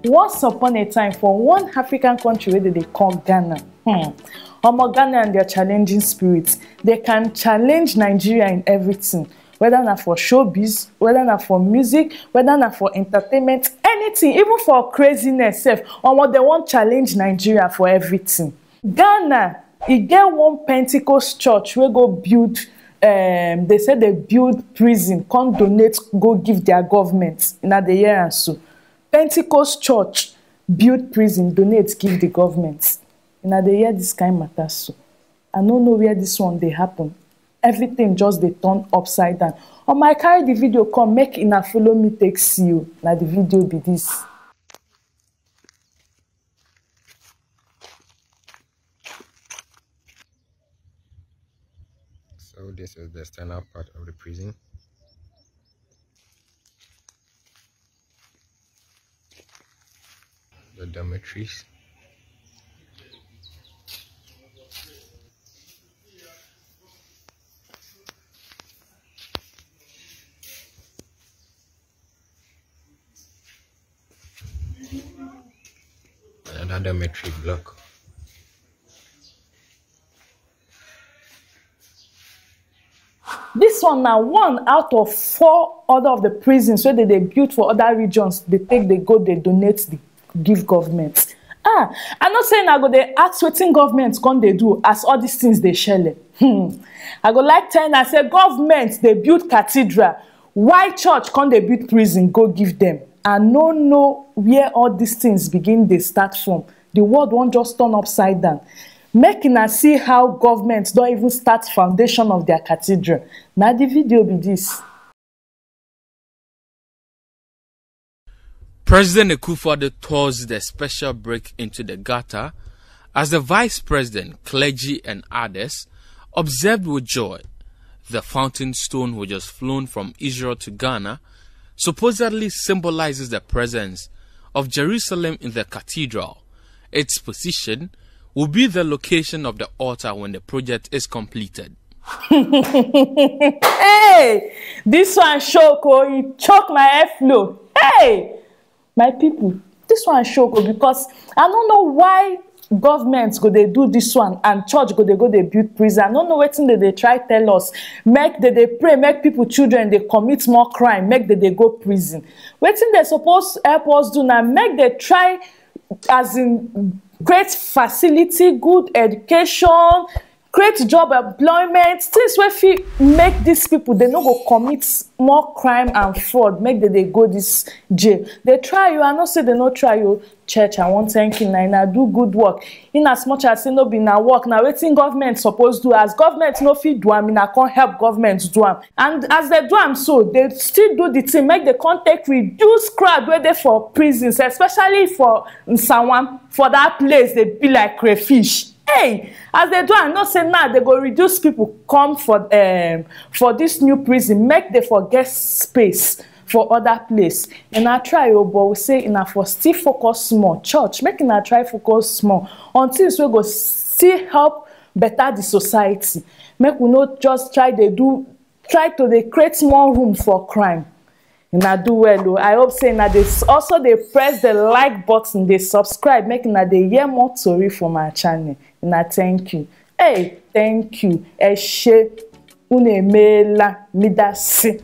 Once upon a time, for one African country where they call Ghana, Ghana and their challenging spirits, they can challenge Nigeria in everything. Whether not for showbiz, whether not for music, whether not for entertainment, anything, even for craziness, they want challenge Nigeria for everything. Ghana, e get one Pentecost church where go build, they say they build prison, can't donate, go give their government in the year and so. Pentecost church build prison, donate, give the government. In the year this kind matters so. I don't know where this one they happen. Everything just they turn upside down. My carry the video come make ina follow me take see you. Now the video be this. So this is the external part of the prison. The dormitories. Another dormitory block. This one now, 1 out of 4 other of the prisons where they built for other regions, they go, they donate, they give government. I'm not saying I go they ask wetin government can they do as all these things they share. I go like telling I say government they build cathedral. Why church can they build prison? Go give them. I no know where all these things begin they start from. The world won't just turn upside down. Making us see how governments don't even start foundation of their cathedral. Now the video be this. President Akufo-Addo tours the special break into the gutter as the Vice President, clergy and others observed with joy the fountain stone which has flown from Israel to Ghana supposedly symbolizes the presence of Jerusalem in the cathedral. Its position will be the location of the altar when the project is completed. Hey, this one shock, you choke my airflow. Hey, my people, this one shock because I don't know why governments go they do this one and church go they build prison. I don't know what thing they try tell us. Make they pray, make people children they commit more crime, make they go prison. What thing they supposed help us do now? Make they try as in great facility, good education, great job employment, things where fit make these people they no go commit more crime and fraud, make they go this jail. They try you, I not say they not try you. Church, I want thank you now, do good work. In as much as it no be na work, now wetin government supposed do, as government no fit do am, I can't help government do am. And as they do am so, they still do the thing, make the contact reduce crowd where they for prisons, especially for Nsawan, for that place they be like crayfish. Hey, as they do, I not say now they go reduce people come for this new prison, make they forget space for other place. And I try, but we say in for still focus small. Church, making I try focus small until we go still help better the society. Make we not just try to create more room for crime. And I do well. I hope saying that they also they press the like button, they subscribe, making that they hear more story from our channel. And I thank you. Hey, thank you. Eshe unemela midasi.